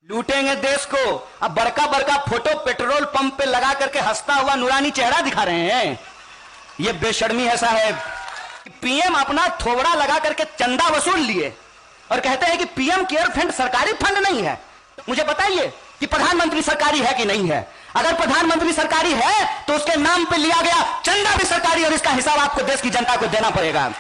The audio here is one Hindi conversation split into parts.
लूटेंगे देश को। अब बड़का बड़का फोटो पेट्रोल पंप पे लगा करके हंसता हुआ नूरानी चेहरा दिखा रहे हैं। ये बेशर्मी है साहब। पीएम अपना थोबड़ा लगा करके चंदा वसूल लिए और कहते हैं कि पीएम केयर फंड सरकारी फंड नहीं है। मुझे बताइए कि प्रधानमंत्री सरकारी है कि नहीं है। अगर प्रधानमंत्री सरकारी है तो उसके नाम पे लिया गया चंदा भी सरकारी और इसका हिसाब आपको देश की जनता को देना पड़ेगा।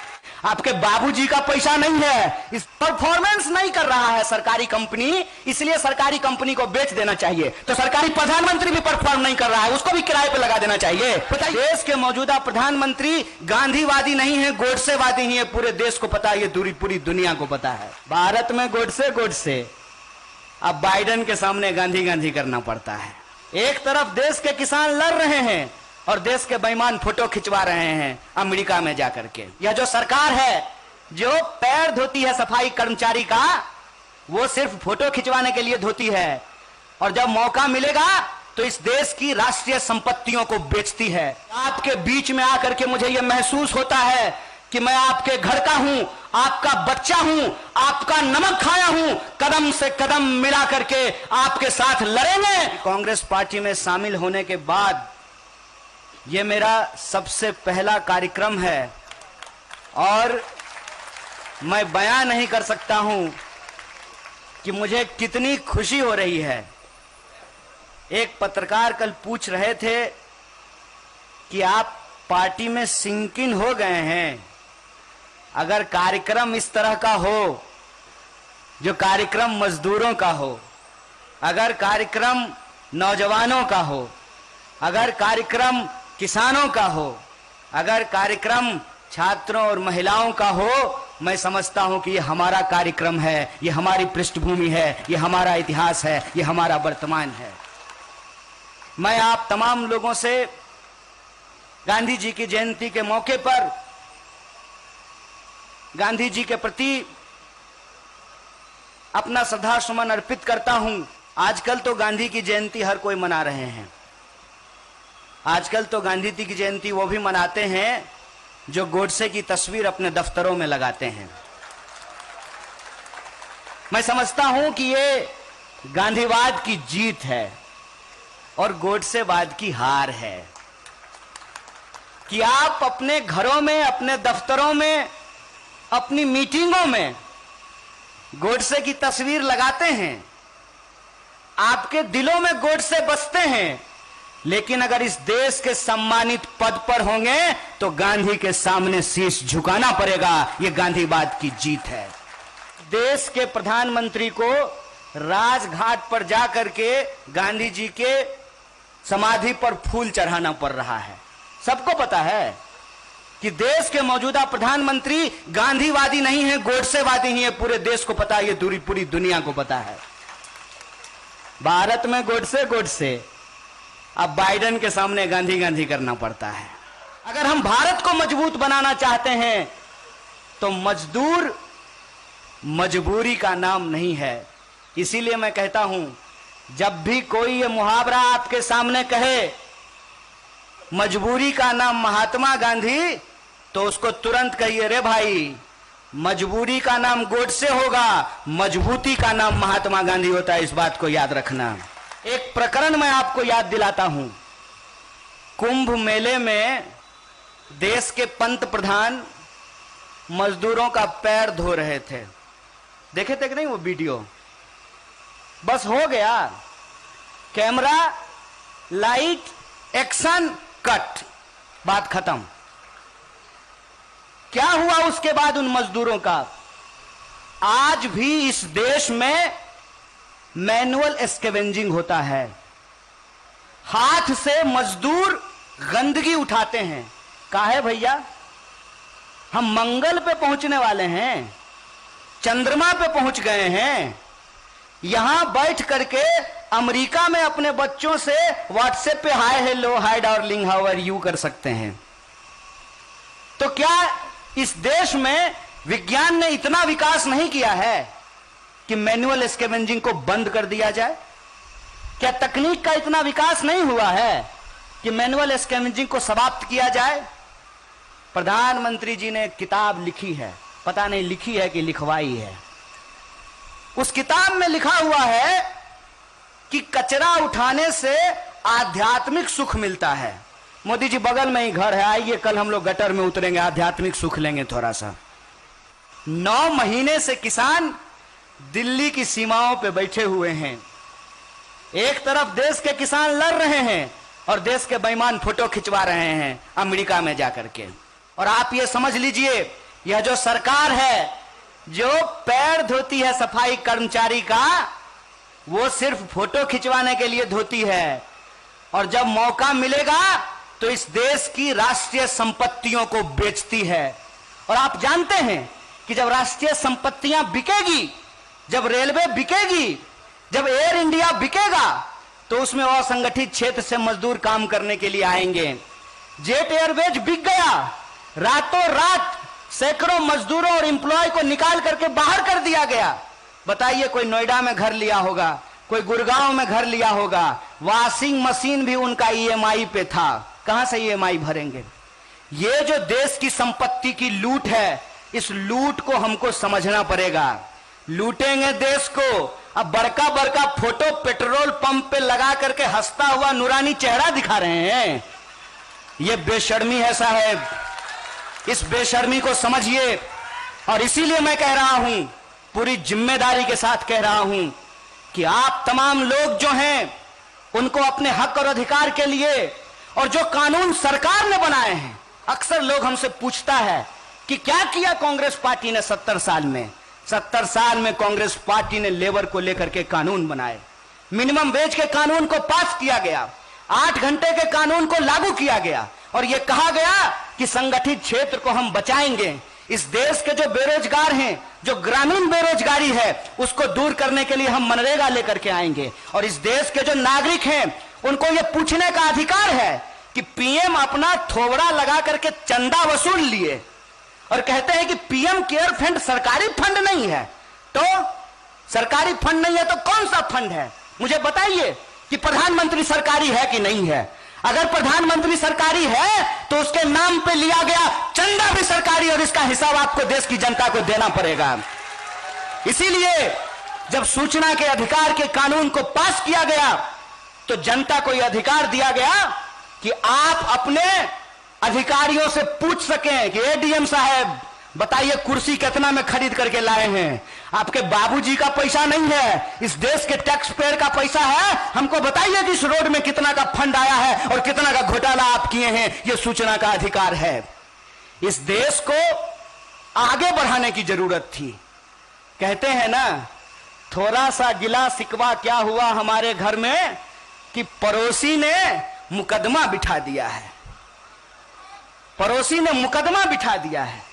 आपके बाबूजी का पैसा नहीं है। इस परफॉर्मेंस नहीं कर रहा है सरकारी कंपनी, इसलिए सरकारी कंपनी को बेच देना चाहिए। तो सरकारी प्रधानमंत्री भी परफॉर्म नहीं कर रहा है, उसको भी किराए पे लगा देना चाहिए। देश के मौजूदा प्रधानमंत्री गांधीवादी नहीं है, गोडसेवादी ही है। पूरे देश को पता है, ये पूरी दुनिया को पता है। भारत में गोडसे अब बाइडेन के सामने गांधी गांधी करना पड़ता है। एक तरफ देश के किसान लड़ रहे हैं और देश के बेईमान फोटो खिंचवा रहे हैं अमेरिका में जाकर के। यह जो सरकार है जो पैर धोती है सफाई कर्मचारी का, वो सिर्फ फोटो खिंचवाने के लिए धोती है और जब मौका मिलेगा तो इस देश की राष्ट्रीय संपत्तियों को बेचती है। आपके बीच में आकर के मुझे यह महसूस होता है कि मैं आपके घर का हूं, आपका बच्चा हूं, आपका नमक खाया हूं। कदम से कदम मिला करके आपके साथ लड़ेंगे। कांग्रेस पार्टी में शामिल होने के बाद यह मेरा सबसे पहला कार्यक्रम है और मैं बयान नहीं कर सकता हूं कि मुझे कितनी खुशी हो रही है। एक पत्रकार कल पूछ रहे थे कि आप पार्टी में सिंक इन हो गए हैं। अगर कार्यक्रम इस तरह का हो, जो कार्यक्रम मजदूरों का हो, अगर कार्यक्रम नौजवानों का हो, अगर कार्यक्रम किसानों का हो, अगर कार्यक्रम छात्रों और महिलाओं का हो, मैं समझता हूं कि ये हमारा कार्यक्रम है, ये हमारी पृष्ठभूमि है, ये हमारा इतिहास है, ये हमारा वर्तमान है। मैं आप तमाम लोगों से गांधी जी की जयंती के मौके पर गांधी जी के प्रति अपना श्रद्धा सुमन अर्पित करता हूं। आजकल तो गांधी की जयंती हर कोई मना रहे हैं। आजकल तो गांधी जी की जयंती वो भी मनाते हैं जो गोडसे की तस्वीर अपने दफ्तरों में लगाते हैं। मैं समझता हूं कि ये गांधीवाद की जीत है और गोडसेवाद की हार है कि आप अपने घरों में, अपने दफ्तरों में, अपनी मीटिंगों में गोडसे की तस्वीर लगाते हैं। आपके दिलों में गोडसे बसते हैं, लेकिन अगर इस देश के सम्मानित पद पर होंगे तो गांधी के सामने शीश झुकाना पड़ेगा। यह गांधीवाद की जीत है। देश के प्रधानमंत्री को राजघाट पर जाकर के गांधी जी के समाधि पर फूल चढ़ाना पड़ रहा है। सबको पता है कि देश के मौजूदा प्रधानमंत्री गांधीवादी नहीं है, गोडसेवादी ही है। पूरे देश को पता है, ये पूरी दुनिया को पता है। भारत में गोडसे अब बाइडेन के सामने गांधी गांधी करना पड़ता है। अगर हम भारत को मजबूत बनाना चाहते हैं तो मजदूर मजबूरी का नाम नहीं है। इसीलिए मैं कहता हूं, जब भी कोई ये मुहावरा आपके सामने कहे मजबूरी का नाम महात्मा गांधी, तो उसको तुरंत कहिए, रे भाई मजबूरी का नाम गोडसे होगा, मजबूती का नाम महात्मा गांधी होता है। इस बात को याद रखना। एक प्रकरण मैं आपको याद दिलाता हूं। कुंभ मेले में देश के पंत प्रधान मजदूरों का पैर धो रहे थे। देखे थे कि नहीं वो वीडियो? बस हो गया, कैमरा, लाइट, एक्शन, कट, बात खत्म। क्या हुआ उसके बाद उन मजदूरों का? आज भी इस देश में मैनुअल स्कैवेंजिंग होता है। हाथ से मजदूर गंदगी उठाते हैं। काहे भैया? हम मंगल पे पहुंचने वाले हैं, चंद्रमा पे पहुंच गए हैं। यहां बैठ करके अमेरिका में अपने बच्चों से व्हाट्सएप पे hi hello hi darling how are you कर सकते हैं। तो क्या इस देश में विज्ञान ने इतना विकास नहीं किया है कि मैनुअल स्कैवेंजिंग को बंद कर दिया जाए? क्या तकनीक का इतना विकास नहीं हुआ है कि मैनुअल स्कैवेंजिंग को समाप्त किया जाए? प्रधानमंत्री जी ने एक किताब लिखी है, पता नहीं लिखी है कि लिखवाई है। उस किताब में लिखा हुआ है कचरा उठाने से आध्यात्मिक सुख मिलता है। मोदी जी बगल में ही घर है, आइए कल हम लोग गटर में उतरेंगे, आध्यात्मिक सुख लेंगे थोड़ा सा। 9 महीने से किसान दिल्ली की सीमाओं पे बैठे हुए हैं। एक तरफ देश के किसान लड़ रहे हैं और देश के बेईमान फोटो खिंचवा रहे हैं अमेरिका में जाकर के। और आप ये समझ लीजिए, यह जो सरकार है जो पैर धोती है सफाई कर्मचारी का, वो सिर्फ फोटो खिंचवाने के लिए धोती है, और जब मौका मिलेगा तो इस देश की राष्ट्रीय संपत्तियों को बेचती है। और आप जानते हैं कि जब राष्ट्रीय संपत्तियां बिकेगी, जब रेलवे बिकेगी, जब एयर इंडिया बिकेगा, तो उसमें असंगठित क्षेत्र से मजदूर काम करने के लिए आएंगे। जेट एयरवेज बिक गया, रातों रात सैकड़ों मजदूरों और एम्प्लॉय को निकाल करके बाहर कर दिया गया। बताइए, कोई नोएडा में घर लिया होगा, कोई गुड़गांव में घर लिया होगा, वॉशिंग मशीन भी उनका ईएमआई पे था, कहां से ईएमआई भरेंगे? ये जो देश की संपत्ति की लूट है, इस लूट को हमको समझना पड़ेगा। लूटेंगे देश को। अब बड़का बड़का फोटो पेट्रोल पंप पे लगा करके हंसता हुआ नूरानी चेहरा दिखा रहे हैं, ये बेशर्मी है साहब, इस बेशर्मी को समझिए। और इसीलिए मैं कह रहा हूं, पूरी जिम्मेदारी के साथ कह रहा हूं कि आप तमाम लोग जो हैं उनको अपने हक और अधिकार के लिए, और जो कानून सरकार ने बनाए हैं, अक्सर लोग हमसे पूछता है कि क्या किया कांग्रेस पार्टी ने 70 साल में। 70 साल में कांग्रेस पार्टी ने लेबर को लेकर के कानून बनाए, मिनिमम वेज के कानून को पास किया गया, 8 घंटे के कानून को लागू किया गया, और यह कहा गया कि संगठित क्षेत्र को हम बचाएंगे। इस देश के जो बेरोजगार हैं, जो ग्रामीण बेरोजगारी है, उसको दूर करने के लिए हम मनरेगा लेकर के आएंगे। और इस देश के जो नागरिक हैं उनको यह पूछने का अधिकार है कि पीएम अपना थोबड़ा लगा करके चंदा वसूल लिए और कहते हैं कि पीएम केयर फंड सरकारी फंड नहीं है। तो सरकारी फंड नहीं है तो कौन सा फंड है? मुझे बताइए कि प्रधानमंत्री सरकारी है कि नहीं है। अगर प्रधानमंत्री सरकारी है तो उसके नाम पे लिया गया चंदा भी सरकारी, और इसका हिसाब आपको देश की जनता को देना पड़ेगा। इसीलिए जब सूचना के अधिकार के कानून को पास किया गया तो जनता को यह अधिकार दिया गया कि आप अपने अधिकारियों से पूछ सकें कि एडीएम साहब बताइए कुर्सी कितना में खरीद करके लाए हैं? आपके बाबूजी का पैसा नहीं है, इस देश के टैक्स पेयर का पैसा है। हमको बताइए कि इस रोड में कितना का फंड आया है और कितना का घोटाला आप किए हैं। यह सूचना का अधिकार है। इस देश को आगे बढ़ाने की जरूरत थी। कहते हैं ना, थोड़ा सा गिला शिकवा क्या हुआ हमारे घर में कि पड़ोसी ने मुकदमा बिठा दिया है। पड़ोसी ने मुकदमा बिठा दिया है।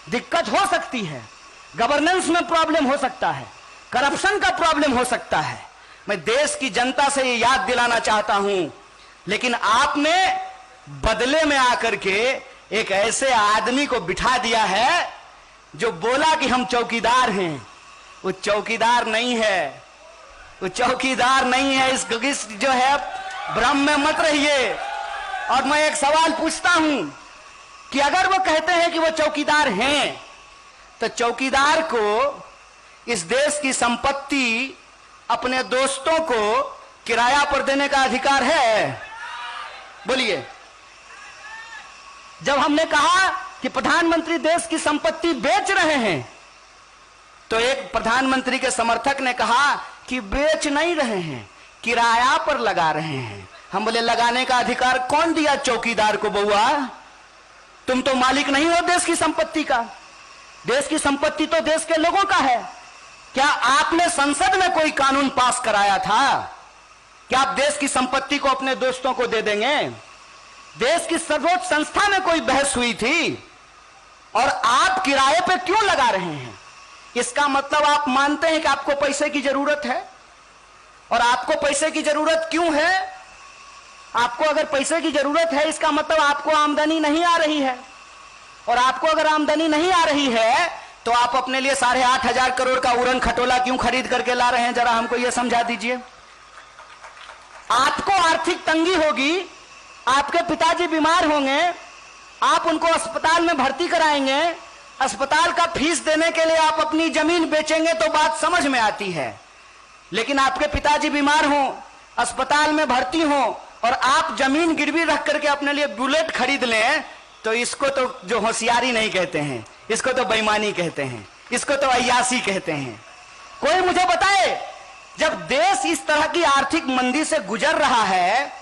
दिक्कत हो सकती है, गवर्नेंस में प्रॉब्लम हो सकता है, करप्शन का प्रॉब्लम हो सकता है। मैं देश की जनता से ये याद दिलाना चाहता हूं, लेकिन आपने बदले में आकर के एक ऐसे आदमी को बिठा दिया है जो बोला कि हम चौकीदार हैं। वो चौकीदार नहीं है, वो चौकीदार नहीं है। इस जो है भ्रम में मत रहिए। और मैं एक सवाल पूछता हूं कि अगर वो कहते हैं कि वो चौकीदार हैं, तो चौकीदार को इस देश की संपत्ति अपने दोस्तों को किराया पर देने का अधिकार है? बोलिए। जब हमने कहा कि प्रधानमंत्री देश की संपत्ति बेच रहे हैं, तो एक प्रधानमंत्री के समर्थक ने कहा कि बेच नहीं रहे हैं, किराया पर लगा रहे हैं। हम बोले लगाने का अधिकार कौन दिया चौकीदार को? बउआ, तुम तो मालिक नहीं हो देश की संपत्ति का। देश की संपत्ति तो देश के लोगों का है। क्या आपने संसद में कोई कानून पास कराया था? क्या आप देश की संपत्ति को अपने दोस्तों को दे देंगे? देश की सर्वोच्च संस्था में कोई बहस हुई थी और आप किराए पे क्यों लगा रहे हैं? इसका मतलब आप मानते हैं कि आपको पैसे की जरूरत है। और आपको पैसे की जरूरत क्यों है? आपको अगर पैसे की जरूरत है, इसका मतलब आपको आमदनी नहीं आ रही है। और आपको अगर आमदनी नहीं आ रही है तो आप अपने लिए 8,500 करोड़ का उड़न खटोला क्यों खरीद करके ला रहे हैं? जरा हमको यह समझा दीजिए। आपको आर्थिक तंगी होगी, आपके पिताजी बीमार होंगे, आप उनको अस्पताल में भर्ती कराएंगे, अस्पताल का फीस देने के लिए आप अपनी जमीन बेचेंगे तो बात समझ में आती है। लेकिन आपके पिताजी बीमार हों, अस्पताल में भर्ती हो और आप जमीन गिरवी रख करके अपने लिए बुलेट खरीद लें, तो इसको तो जो होशियारी नहीं कहते हैं, इसको तो बेईमानी कहते हैं, इसको तो अय्यासी कहते हैं। कोई मुझे बताए, जब देश इस तरह की आर्थिक मंदी से गुजर रहा है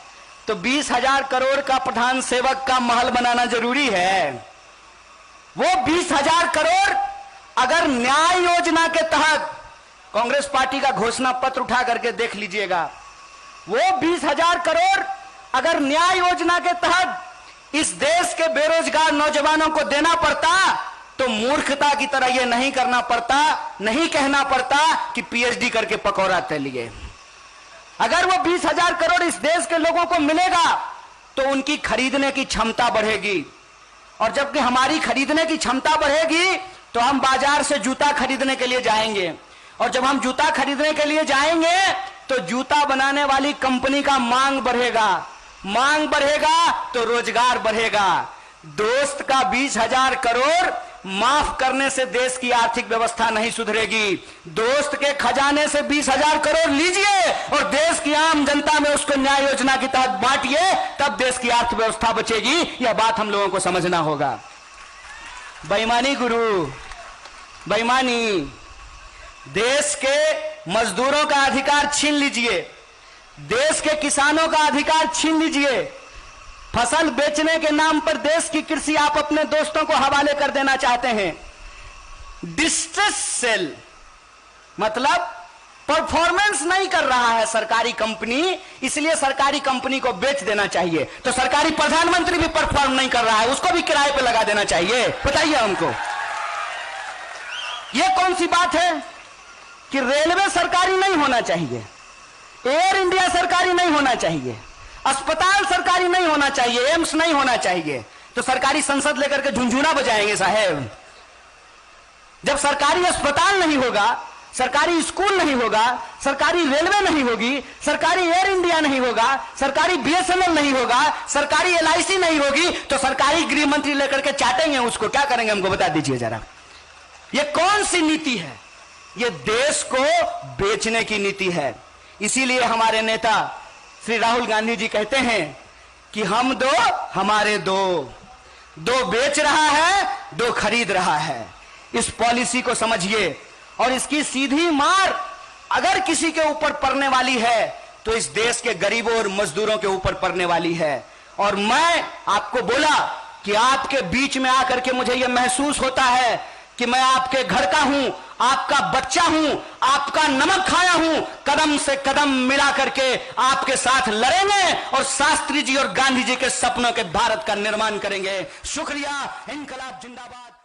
तो 20,000 करोड़ का प्रधान सेवक का महल बनाना जरूरी है? वो 20,000 करोड़ अगर न्याय योजना के तहत, कांग्रेस पार्टी का घोषणा पत्र उठा करके देख लीजिएगा, वो 20,000 करोड़ अगर न्याय योजना के तहत इस देश के बेरोजगार नौजवानों को देना पड़ता तो मूर्खता की तरह यह नहीं करना पड़ता, नहीं कहना पड़ता कि पीएचडी करके पकौड़ा तलिए। अगर वो 20,000 करोड़ इस देश के लोगों को मिलेगा तो उनकी खरीदने की क्षमता बढ़ेगी, और जबकि हमारी खरीदने की क्षमता बढ़ेगी तो हम बाजार से जूता खरीदने के लिए जाएंगे, और जब हम जूता खरीदने के लिए जाएंगे तो जूता बनाने वाली कंपनी का मांग बढ़ेगा, मांग बढ़ेगा तो रोजगार बढ़ेगा। दोस्त का 20,000 करोड़ माफ करने से देश की आर्थिक व्यवस्था नहीं सुधरेगी। दोस्त के खजाने से 20,000 करोड़ लीजिए और देश की आम जनता में उसको न्याय योजना के तहत बांटिए, तब देश की अर्थव्यवस्था बचेगी। यह बात हम लोगों को समझना होगा। बेईमानी गुरु, बेईमानी। देश के मजदूरों का अधिकार छीन लीजिए, देश के किसानों का अधिकार छीन लीजिए। फसल बेचने के नाम पर देश की कृषि आप अपने दोस्तों को हवाले कर देना चाहते हैं। डिस्ट्रेस सेल मतलब परफॉर्मेंस नहीं कर रहा है सरकारी कंपनी, इसलिए सरकारी कंपनी को बेच देना चाहिए। तो सरकारी प्रधानमंत्री भी परफॉर्म नहीं कर रहा है, उसको भी किराए पे लगा देना चाहिए। बताइए हमको, यह कौन सी बात है कि रेलवे सरकारी नहीं होना चाहिए, एयर इंडिया सरकारी नहीं होना चाहिए, अस्पताल सरकारी नहीं होना चाहिए, एम्स नहीं होना चाहिए, तो सरकारी संसद लेकर के झुंझुना बजाएंगे साहेब। जब सरकारी अस्पताल नहीं होगा, सरकारी स्कूल नहीं होगा, सरकारी रेलवे नहीं होगी, सरकारी एयर इंडिया नहीं होगा, सरकारी बीएसएनएल नहीं होगा, सरकारी एलआईसी नहीं होगी, तो सरकारी गृह मंत्री लेकर के चाटेंगे उसको। क्या करेंगे हमको बता दीजिए जरा। ये कौन सी नीति है? ये देश को बेचने की नीति है। इसीलिए हमारे नेता श्री राहुल गांधी जी कहते हैं कि हम दो हमारे दो, दो बेच रहा है, दो खरीद रहा है। इस पॉलिसी को समझिए, और इसकी सीधी मार अगर किसी के ऊपर पड़ने वाली है तो इस देश के गरीबों और मजदूरों के ऊपर पड़ने वाली है। और मैं आपको बोला कि आपके बीच में आकर के मुझे यह महसूस होता है कि मैं आपके घर का हूं, आपका बच्चा हूं, आपका नमक खाया हूं। कदम से कदम मिला करके आपके साथ लड़ेंगे और शास्त्री जी और गांधी जी के सपनों के भारत का निर्माण करेंगे। शुक्रिया। इंकलाब जिंदाबाद।